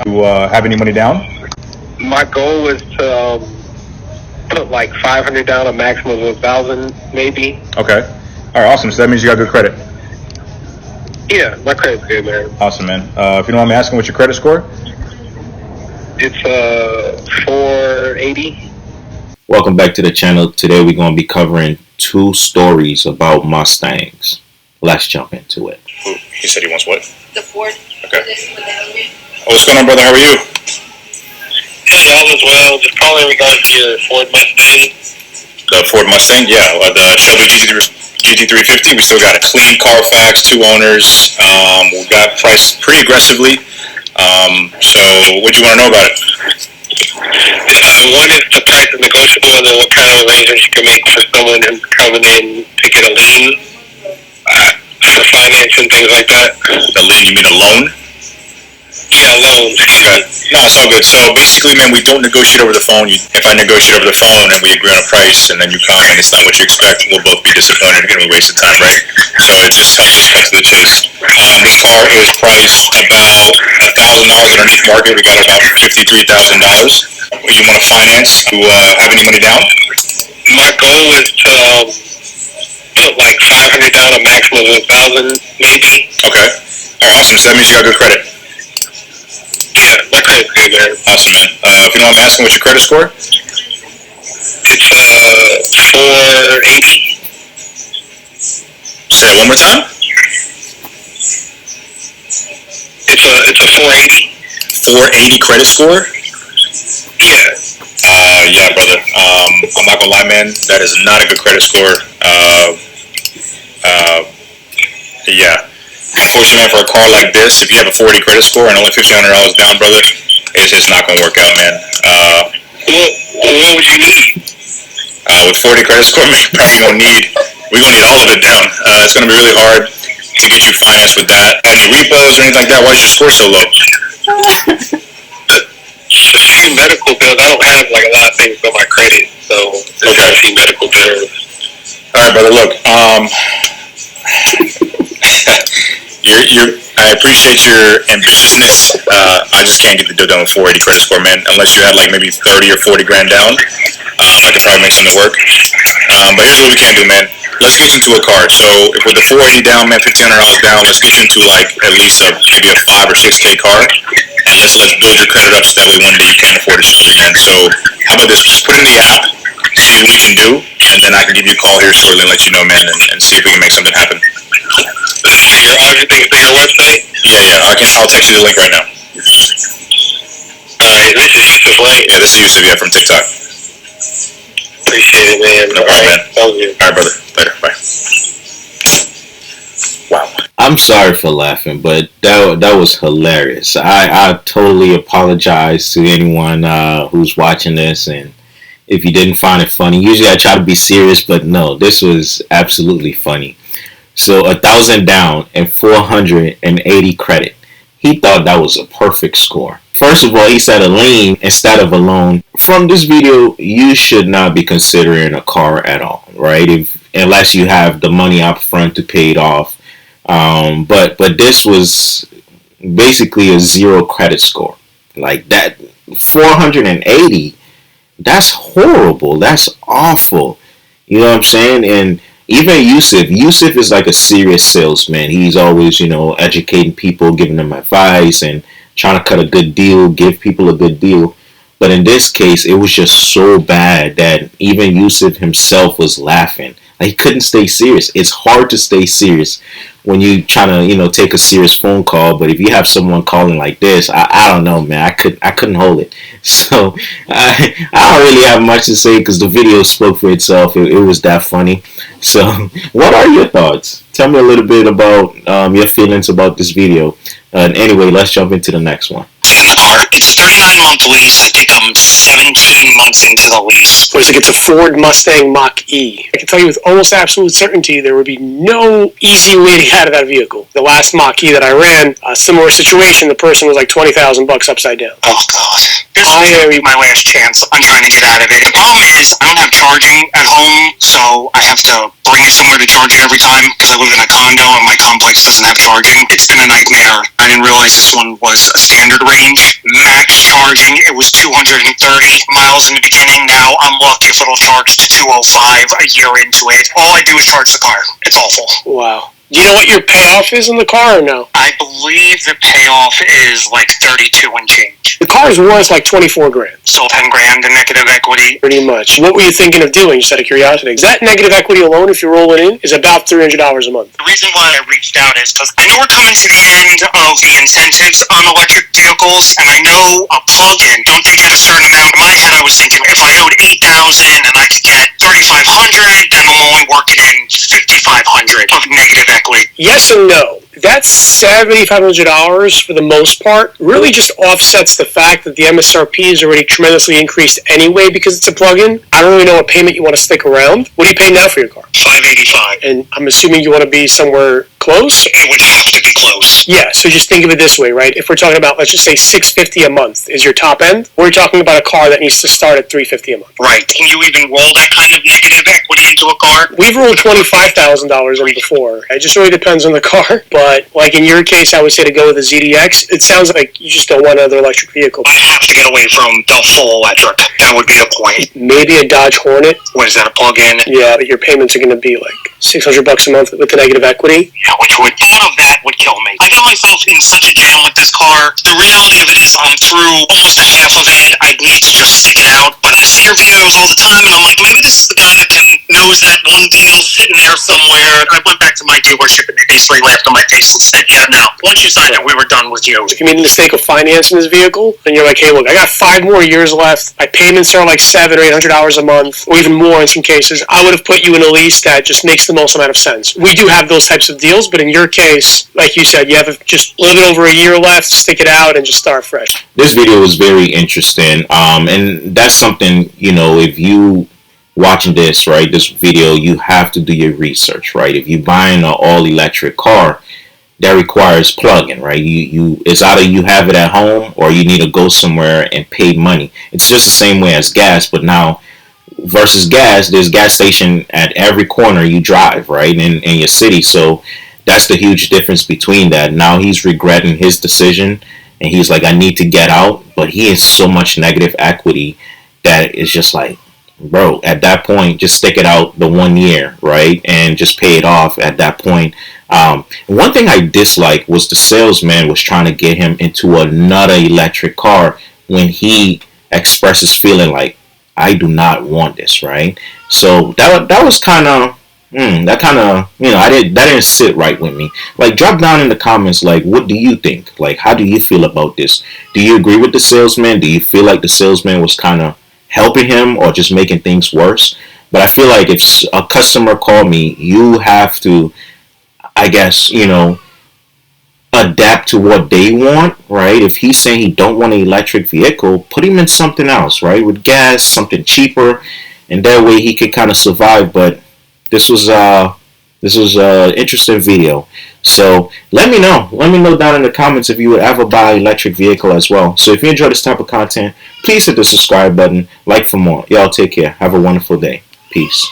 You have any money down? My goal was to put like 500 down, a maximum of 1,000 maybe. Okay. All right, awesome. So that means you got good credit. Yeah, my credit's good, man. Awesome, man. If you don't mind me asking, what's your credit score? It's 480. Welcome back to the channel. Today we're going to be covering 2 stories about Mustangs. Let's jump into it. He said he wants what? The Ford. Okay. What's going on, brother? How are you? Hey, all is well. Just calling in regards to your Ford Mustang. The Ford Mustang? Yeah, the Shelby GT350. We still got a clean Carfax, 2 owners. We got priced pretty aggressively. So what do you want to know about it? One is the price is negotiable, and then what kind of arrangements you can make for someone who's coming in to get a lien for finance and things like that. A lien? You mean a loan? Yeah, loans. Okay. No, it's all good. So basically, man, we don't negotiate over the phone. If I negotiate over the phone and we agree on a price and then you come and it's not what you expect, we'll both be disappointed and we waste of time, right? So it just helps us cut to the chase. This car is priced about $1,000 underneath market. We got about $53,000. You want to finance? Do you have any money down? My goal is to put like 500 down, a maximum of 1,000 maybe. Okay. All right, awesome. So that means you got good credit. Yeah, my credit's good, man. Awesome, man. If you don't mind me asking, what's your credit score? It's 480. Say it one more time. It's a 480. 480 credit score? Yeah. Yeah, brother. I'm not gonna lie, man. That is not a good credit score. Yeah. Unfortunately, man, for a car like this, if you have a 480 credit score and only $1,500 down, brother, it's just not gonna work out, man. What would you need? With 40 credit score, man, we're gonna need all of it down. It's gonna be really hard to get you financed with that. Any repos or anything like that? Why is your score so low? A few medical bills. I don't have like a lot of things on my credit, so just a few medical bills. All right, brother. Look, I appreciate your ambitiousness. I just can't get the deal done with 480 credit score, man. Unless you had like maybe 30 or 40 grand down, I could probably make something work. But here's what we can do, man. Let's get you into a car. So if with the 480 down, man, $1,500 down, let's get you into like at least maybe a 5 or 6K car, and let's build your credit up so that way one day you can afford it again. So how about this? Just put in the app, see what we can do, and then I can give you a call here shortly and let you know, man, and see if we can make something happen. Everything's on your website? Yeah. I'll text you the link right now. Alright, this is Yusuf, right? Yeah, this is Yusuf, yeah, from TikTok. Appreciate it, man. No problem, man. Sounds good. Alright, brother. Later. Bye. Wow. I'm sorry for laughing, but that was hilarious. I totally apologize to anyone who's watching this, and if you didn't find it funny. Usually I try to be serious, but no, this was absolutely funny. So 1,000 down and 480 credit. He thought that was a perfect score. First of all, he said a lien instead of a loan. From this video, you should not be considering a car at all, right? Unless you have the money up front to pay it off. But this was basically a 0 credit score. Like that, 480. That's horrible. That's awful. You know what I'm saying? And even Yusuf is like a serious salesman. He's always, educating people, giving them advice and trying to cut a good deal, give people a good deal. But in this case, it was just so bad that even Yusuf himself was laughing. Like, he couldn't stay serious. It's hard to stay serious when you trying to, take a serious phone call. But if you have someone calling like this, I don't know, man. I couldn't hold it. So I don't really have much to say because the video spoke for itself. It was that funny. So what are your thoughts? Tell me a little bit about your feelings about this video. Anyway, let's jump into the next one. In the car. It's 39-month lease. I think I'm 17 months into the lease. Of course, it's a Ford Mustang Mach-E. I can tell you with almost absolute certainty there would be no easy way to get out of that vehicle. The last Mach-E that I ran, a similar situation, the person was like $20,000 upside down. Oh, God. This is my last chance. I'm trying to get out of it. The problem is I don't have charging at home, so I have to bring it somewhere to charge it every time because I live in a condo and my complex doesn't have charging. It's been a nightmare. I didn't realize this one was a standard range. miles in the beginning. Now I'm lucky if it'll charge to 205 a year into it. All I do is charge the car. It's awful. Wow. Do you know what your payoff is in the car or no? I believe the payoff is like 32 and change. The car is worth like 24 grand. Still 10 grand in negative equity. Pretty much. What were you thinking of doing, just out of curiosity? Because that negative equity alone, if you roll it in, is about $300 a month. The reason why I reached out is because I know we're coming to the end of the incentives on electric vehicles, and I know a plug-in dumps you get a certain amount. In my head, I was thinking if I owed $8,000 and I could get $3,500, then I'm only working in $5,500 of negative equity. Yes and no. That $7,500 for the most part really just offsets the fact that the MSRP is already tremendously increased anyway because it's a plug-in. I don't really know what payment you want to stick around. What are you paying now for your car? $585. And I'm assuming you want to be somewhere close? It would have to be close. Yeah, so just think of it this way, right? If we're talking about, let's just say $650 a month is your top end, we're talking about a car that needs to start at $350 a month. Right. Can you even roll that kind of negative equity into a car? We've rolled $25,000 in before. It just really depends on the car. But like in your case, I would say to go with a ZDX. It sounds like you just don't want another electric vehicle. I have to get away from the full electric. That would be the point. Maybe a Dodge Hornet. What is that, a plug-in? Yeah, but your payments are going to be like $600 a month with the negative equity. Yeah, which would, thought of that would kill me. I got myself in such a jam with this car. The reality of it is I'm through almost a half of it. I need to just stick it out. But I see your videos all the time, and I'm like, maybe this is the guy that knows that one deal sitting there somewhere. I went back to my dealership, and they basically laughed on my face and said, yeah, no. Once you signed it, we were done with you. If you made the mistake of financing this vehicle, and you're like, hey, look, I got 5 more years left. My payments are like $700 or $800 a month, or even more in some cases. I would have put you in a lease that just makes the most amount of sense. We do have those types of deals, but in your case, like you said, you have just a little bit over a year left, stick it out, and just start fresh. This video was very interesting, and that's something, if you watching this, right, this video, you have to do your research, right? If you're buying an all-electric car, that requires plug-in, right? It's either you have it at home or you need to go somewhere and pay money. It's just the same way as gas, but now versus gas, there's gas station at every corner you drive, right, in your city. So that's the huge difference between that. Now he's regretting his decision, and he's like, I need to get out, but he has so much negative equity that it's just like, bro, at that point, just stick it out the 1 year, right, and just pay it off at that point. One thing I disliked was the salesman was trying to get him into another electric car when he expresses feeling like, I do not want this, right? So that was kind of that didn't sit right with me. Like, drop down in the comments, like, what do you think? Like, how do you feel about this? Do you agree with the salesman? Do you feel like the salesman was kind of helping him or just making things worse? But I feel like if a customer called me, you have to, I guess, adapt to what they want, right? If he's saying he don't want an electric vehicle, put him in something else, right? With gas, something cheaper, and that way he could kind of survive. But this was an interesting video. So let me know down in the comments if you would ever buy an electric vehicle as well. So if you enjoy this type of content, please hit the subscribe button, like for more. Y'all take care. Have a wonderful day. Peace.